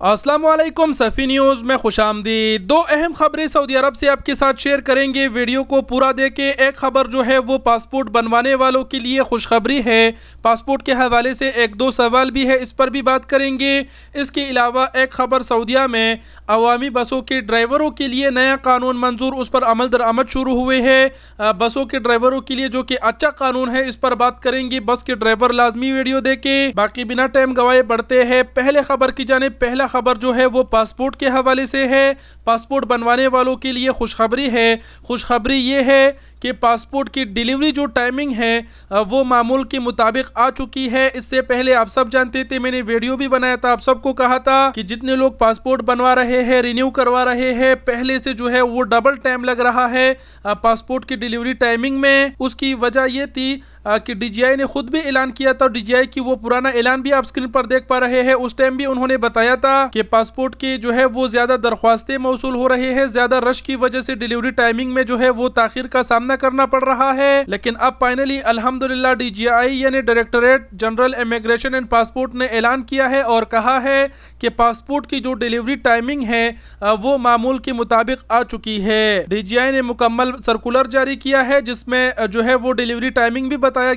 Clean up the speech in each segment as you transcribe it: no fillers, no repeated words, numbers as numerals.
अस्सलामुअलैकुम सफ़ी न्यूज़ में खुशामदीद। दो अहम खबरें सऊदी अरब से आपके साथ शेयर करेंगे। वीडियो को पूरा देखें। एक खबर जो है वो पासपोर्ट बनवाने वालों के लिए खुशखबरी है। पासपोर्ट के हवाले से एक दो सवाल भी है, इस पर भी बात करेंगे। इसके अलावा एक खबर सऊदीया में अवामी बसों के ड्राइवरों के लिए नया कानून मंजूर, उस पर अमल दरामद शुरू हुए हैं। बसों के ड्राइवरों के लिए जो कि अच्छा कानून है, इस पर बात करेंगे। बस के ड्राइवर लाजमी वीडियो देखें। बाकी बिना टाइम गवाए बढ़ते हैं पहले खबर की जानिब। पहला खबर जो है वो पासपोर्ट के हवाले से है। पासपोर्ट बनवाने वालों के लिए खुशखबरी है। खुशखबरी ये है कि पासपोर्ट की डिलीवरी जो टाइमिंग है वो मामूल के मुताबिक आ चुकी है। इससे पहले आप सब जानते थे, मैंने वीडियो भी बनाया था, आप सबको कहा था कि जितने लोग पासपोर्ट बनवा रहे हैं, रिन्यू करवा रहे हैं, पहले से जो है वो डबल टाइम लग रहा है पासपोर्ट की डिलीवरी टाइमिंग में। उसकी वजह ये थी कि डीजीआई ने खुद भी ऐलान किया था। डीजीआई की वो पुराना ऐलान भी आप स्क्रीन पर देख पा रहे हैं। उस टाइम भी उन्होंने बताया था कि पासपोर्ट के जो है वो ज्यादा दरख्वास्तें मौसूल हो रहे हैं, ज्यादा रश की वजह से डिलीवरी टाइमिंग में जो है वो ताखिर का सामना करना पड़ रहा है। लेकिन अब फाइनली अल्हम्दुलिल्लाह डीजीआई यानी directorate general immigration and passport ने ऐलान किया है और कहा है कि पासपोर्ट की जो डिलीवरी टाइमिंग है वो मामूल के मुताबिक आ चुकी है। डीजीआई ने मुकम्मल सर्कुलर जारी किया है जिसमें जो है वो डिलीवरी टाइमिंग भी बताया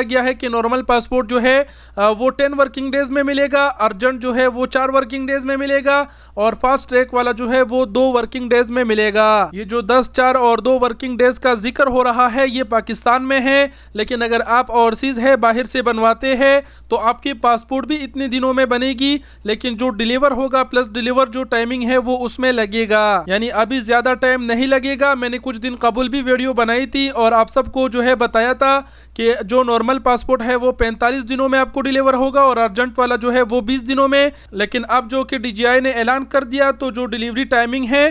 गया है कि नॉर्मल पासपोर्ट जो है वो 10 वर्किंग डेज में मिलेगा, अर्जेंट जो है वो 4 वर्किंग डेज में मिलेगा और फास्ट ट्रैक वाला जो है वो 2 वर्किंग डेज में मिलेगा। ये जो 10, 4 और 2 वर्किंग डेज का जिक्र हो रहा है ये पाकिस्तान में है, लेकिन अगर आप ओवरसीज है, बाहर से बनवाते हैं तो आपकी पासपोर्ट भी इतने दिनों में बनेगी, लेकिन जो डिलीवर होगा प्लस डिलीवर जो टाइमिंग है वो उसमें लगेगा, यानी अभी ज्यादा टाइम नहीं लगेगा। मैंने कुछ दिन कबल भी वीडियो बनाई थी और आप सबको जो है बताया था कि जो नॉर्मल पासपोर्ट है वो 45 दिनों में आपको डिलीवर होगा और अर्जेंट वाला जो है वो 20 दिनों में। लेकिन अब जो कि डीजीआई ने ऐलान कर दिया तो जो डिलीवरी टाइमिंग है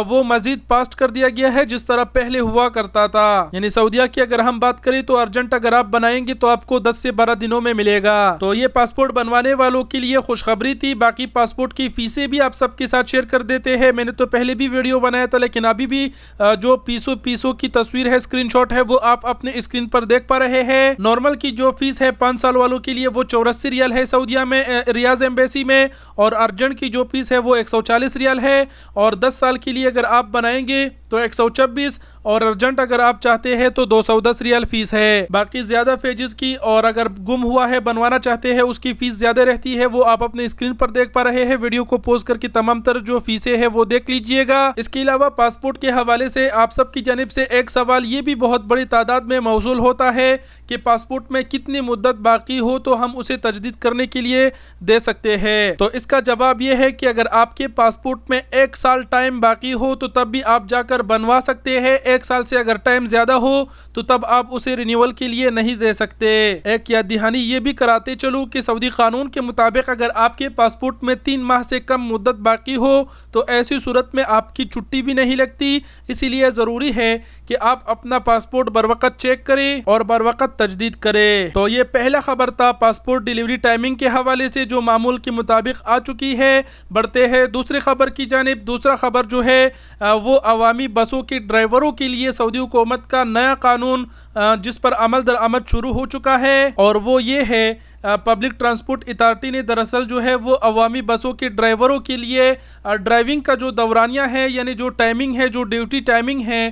वो मजीद फास्ट कर दिया गया है जिस तरह पहले हुआ करता था। यानी सऊदीया की अगर हम बात करें तो अर्जेंट अगर आप बनाएंगे तो आपको 10 से 12 दिनों में मिलेगा। तो ये पासपोर्ट बनवाने वालों के लिए खुशखबरी थी। बाकी पासपोर्ट की फीसें भी आप सबके साथ शेयर कर देते हैं। मैंने तो पहले भी वीडियो बनाया था, लेकिन अभी भी जो फीसों की तस्वीर है, स्क्रीनशॉट है, वो आप अपने स्क्रीन पर देख पा रहे हैं। नॉर्मल की जो फीस है 5 साल वालों के लिए वो 84 रियाल है सऊदीया में रियाज एम्बेसी में, और अर्जेंट की जो फीस है वो 140 रियाल है, और 10 साल के लिए अगर आप बनाएंगे तो 126, और अर्जेंट अगर आप चाहते हैं तो 210 रियाल फीस है। बाकी ज्यादा पेजेस की और अगर गुम हुआ है बनवाना चाहते हैं उसकी फीस ज्यादा रहती है, वो आप अपने स्क्रीन पर देख पा रहे हैं। वीडियो को पॉज करके तमाम तरह जो फीसें हैं वो देख लीजिएगा। इसके अलावा पासपोर्ट के हवाले से आप सबकी जानिब से एक सवाल ये भी बहुत बड़ी तादाद में मौसूल होता है कि पासपोर्ट में कितनी मुद्दत बाकी हो तो हम उसे तजदीद करने के लिए दे सकते हैं। तो इसका जवाब यह है कि अगर आपके पासपोर्ट में 1 साल टाइम बाकी हो तो तब भी आप जाकर बनवा सकते हैं। 1 साल से अगर टाइम ज्यादा हो तो तब आप उसे रिन्यूअल के लिए नहीं दे सकते। एक याद दहानी ये भी कराते चलूं कि सऊदी कानून के मुताबिक अगर आपके पासपोर्ट में 3 माह से कम मुद्दत बाकी हो तो ऐसी सूरत में आपकी छुट्टी भी नहीं लगती। इसीलिए जरूरी है कि आप अपना पासपोर्ट बरवकत चेक करें और बरवकत तजदीद करें। तो ये पहला खबर था पासपोर्ट डिलीवरी टाइमिंग के हवाले से जो मामूल के मुताबिक आ चुकी है। बढ़ते हैं दूसरी खबर की जानिब। दूसरा खबर जो है वो अवामी बसों के ड्राइवरों के लिए सऊदी हुकूमत का नया कानून जिस पर अमल दरामद शुरू हो चुका है, और वो ये है पब्लिक ट्रांसपोर्ट अथॉरिटी ने दरअसल जो है वो अवामी बसों के ड्राइवरों के लिए ड्राइविंग का जो दौरानिया है, यानी जो टाइमिंग है, जो ड्यूटी टाइमिंग है,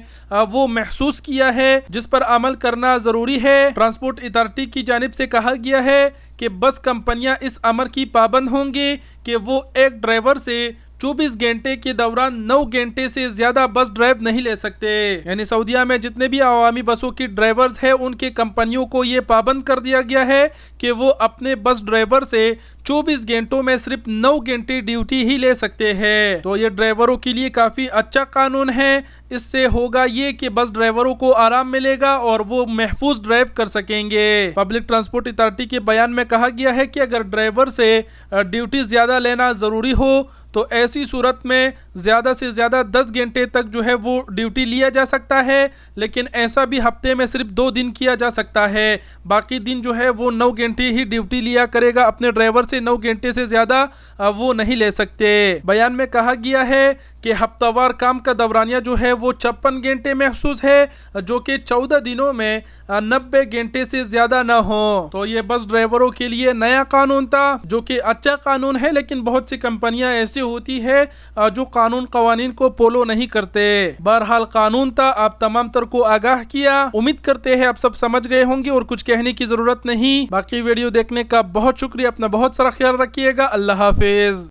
वो महसूस किया है जिस पर अमल करना ज़रूरी है। ट्रांसपोर्ट अथॉरिटी की जानिब से कहा गया है कि बस कंपनियां इस अमर की पाबंद होंगे कि वो एक ड्राइवर से 24 घंटे के दौरान 9 घंटे से ज्यादा बस ड्राइव नहीं ले सकते। यानी सऊदीया में जितने भी अवामी बसों की ड्राइवर्स हैं उनके कंपनियों को ये पाबंद कर दिया गया है कि वो अपने बस ड्राइवर से 24 घंटों में सिर्फ 9 घंटे ड्यूटी ही ले सकते हैं। तो ये ड्राइवरों के लिए काफ़ी अच्छा कानून है। इससे होगा ये कि बस ड्राइवरों को आराम मिलेगा और वो महफूज ड्राइव कर सकेंगे। पब्लिक ट्रांसपोर्ट अथॉरिटी के बयान में कहा गया है कि अगर ड्राइवर से ड्यूटी ज़्यादा लेना ज़रूरी हो तो ऐसी सूरत में ज़्यादा से ज़्यादा 10 घंटे तक जो है वो ड्यूटी लिया जा सकता है, लेकिन ऐसा भी हफ्ते में सिर्फ 2 दिन किया जा सकता है। बाकी दिन जो है वो 9 घंटे ही ड्यूटी लिया करेगा अपने ड्राइवर से, 9 घंटे से ज़्यादा वो नहीं ले सकते। बयान में कहा गया है कि हफ्तावार काम का दौरानिया जो है वो 56 घंटे महसूस है, जो कि 14 दिनों में 90 घंटे से ज्यादा ना हो। तो ये बस ड्राइवरों के लिए नया कानून था, जो कि अच्छा कानून है, लेकिन बहुत सी कंपनियां ऐसी होती है जो कानून कवानीन को फॉलो नहीं करते। बहरहाल कानून था, आप तमाम तर को आगाह किया। उम्मीद करते हैं आप सब समझ गए होंगे और कुछ कहने की जरूरत नहीं। बाकी वीडियो देखने का बहुत शुक्रिया। अपना बहुत सारा ख्याल रखिएगा। अल्लाह हाफिज।